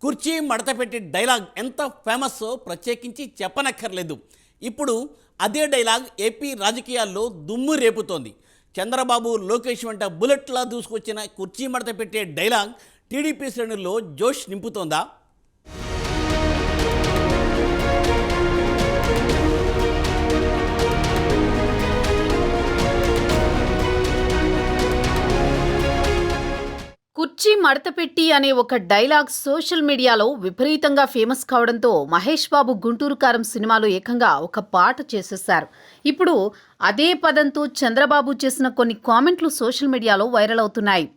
కుర్చీ మడతపెట్టి డైలాగ్ ఎంత ఫేమస్సో ప్రత్యేకించి చెప్పనక్కర్లేదు. ఇప్పుడు అదే డైలాగ్ ఏపీ రాజకీయాల్లో దుమ్ము రేపుతోంది. చంద్రబాబు లోకేష్ వెంట బుల్లెట్లా దూసుకొచ్చిన కుర్చీ మడతపెట్టే డైలాగ్ టీడీపీ శ్రేణుల్లో జోష్ నింపుతోందా? కుర్చీ మడతపెట్టి అనే ఒక డైలాగ్ సోషల్ మీడియాలో విపరీతంగా ఫేమస్ కావడంతో మహేష్ బాబు గుంటూరు కారం సినిమాలో ఏకంగా ఒక పాట చేసేశారు. ఇప్పుడు అదే పదంతో చంద్రబాబు చేసిన కొన్ని కామెంట్లు సోషల్ మీడియాలో వైరల్ అవుతున్నాయి.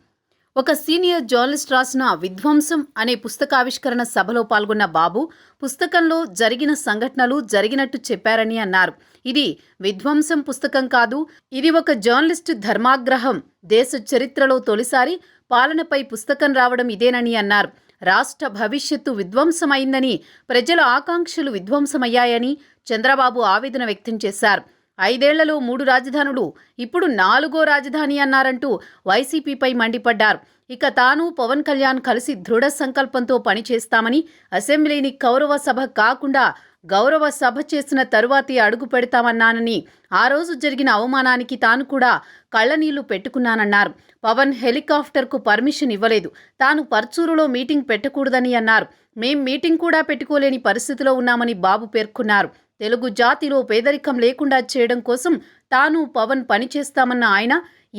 ఒక సీనియర్ జర్నలిస్ట్ రాసిన విధ్వంసం అనే పుస్తకావిష్కరణ సభలో పాల్గొన్న బాబు పుస్తకంలో జరిగిన సంఘటనలు జరిగినట్టు చెప్పారని అన్నారు. ఇది విధ్వంసం పుస్తకం కాదు, ఇది ఒక జర్నలిస్టు ధర్మాగ్రహం. దేశ చరిత్రలో తొలిసారి పాలనపై పుస్తకం రావడం ఇదేనని అన్నారు. రాష్ట్ర భవిష్యత్తు విధ్వంసమైందని, ప్రజల ఆకాంక్షలు విధ్వంసమయ్యాయని చంద్రబాబు ఆవేదన వ్యక్తం చేశారు. 5 ఏళ్లలో 3 రాజధానులు, ఇప్పుడు 4వ రాజధాని అన్నారంటూ వైసీపీపై మండిపడ్డారు. ఇక తాను పవన్ కళ్యాణ్ కలిసి దృఢ సంకల్పంతో పనిచేస్తామని, అసెంబ్లీని కౌరవ సభ కాకుండా గౌరవ సభ చేసిన తరువాతే అడుగు పెడతామన్నానని, ఆ రోజు జరిగిన అవమానానికి తాను కూడా కళ్ళనీళ్లు పెట్టుకున్నానన్నారు. పవన్ హెలికాప్టర్కు పర్మిషన్ ఇవ్వలేదు, తాను పర్చూరులో మీటింగ్ పెట్టకూడదని అన్నారు. మేం మీటింగ్ కూడా పెట్టుకోలేని పరిస్థితిలో ఉన్నామని బాబు పేర్కొన్నారు. తెలుగు జాతిలో పేదరికం లేకుండా చేయడం కోసం తాను పవన్ పనిచేస్తామన్న ఆయన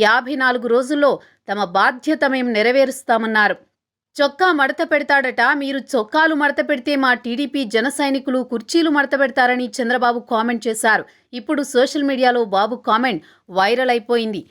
54 రోజుల్లో తమ బాధ్యత మేం నెరవేరుస్తామన్నారు. చొక్కా మడత పెడతాడట, మీరు చొక్కాలు మడత పెడితే మా టీడీపీ జన సైనికులు కుర్చీలు మడత పెడతారని చంద్రబాబు కామెంట్ చేశారు. ఇప్పుడు సోషల్ మీడియాలో బాబు కామెంట్ వైరల్ అయిపోయింది.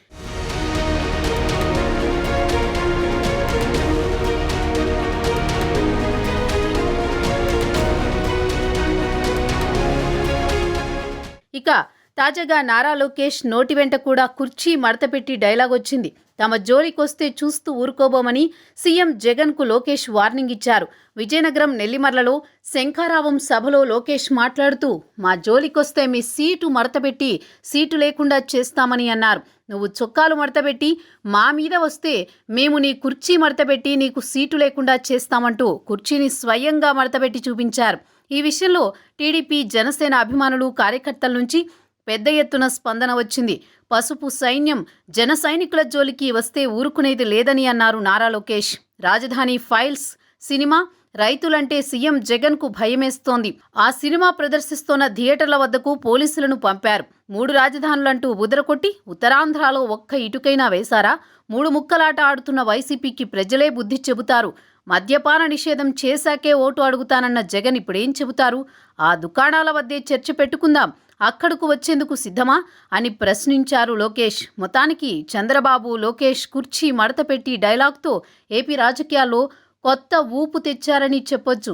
ఇక తాజాగా నారా లోకేష్ నోటి వెంట కూడా కుర్చీ మడతపెట్టి డైలాగ్ వచ్చింది. తమ జోలికొస్తే చూస్తూ ఊరుకోబోమని సీఎం జగన్కు లోకేష్ వార్నింగ్ ఇచ్చారు. విజయనగరం నెల్లిమర్లలో శంఖారావం సభలో లోకేష్ మాట్లాడుతూ, మా జోలికొస్తే మీ సీటు మడతపెట్టి సీటు లేకుండా చేస్తామని అన్నారు. నువ్వు చొక్కాలు మడతపెట్టి మా మీద వస్తే మేము నీ కుర్చీ మడతపెట్టి నీకు సీటు లేకుండా చేస్తామంటూ కుర్చీని స్వయంగా మడతపెట్టి చూపించారు. ఈ విషయంలో టీడీపీ జనసేన అభిమానులు కార్యకర్తల నుంచి పెద్ద ఎత్తున స్పందన వచ్చింది. పసుపు సైన్యం జన సైనికుల జోలికి వస్తే ఊరుకునేది లేదని అన్నారు నారా లోకేష్. రాజధాని ఫైల్స్ సినిమా రైతులంటే సీఎం జగన్కు భయమేస్తోంది. ఆ సినిమా ప్రదర్శిస్తోన్న థియేటర్ల వద్దకు పోలీసులను పంపారు. 3 రాజధానులంటూ ఉదరకొట్టి ఉత్తరాంధ్రలో ఒక్క ఇటుకైనా వేశారా? 3 ముక్కలాట ఆడుతున్న వైసీపీకి ప్రజలే బుద్ధి చెబుతారు. మద్యపాన నిషేధం చేశాకే ఓటు అడుగుతానన్న జగన్ ఇప్పుడేం చెబుతారు? ఆ దుకాణాల వద్దే చర్చ పెట్టుకుందాం, అక్కడకు వచ్చేందుకు సిద్ధమా అని ప్రశ్నించారు లోకేష్. మొత్తానికి చంద్రబాబు లోకేష్ కుర్చీ మడతపెట్టి డైలాగ్తో ఏపీ రాజకీయాల్లో కొత్త ఊపు తెచ్చారని చెప్పొచ్చు.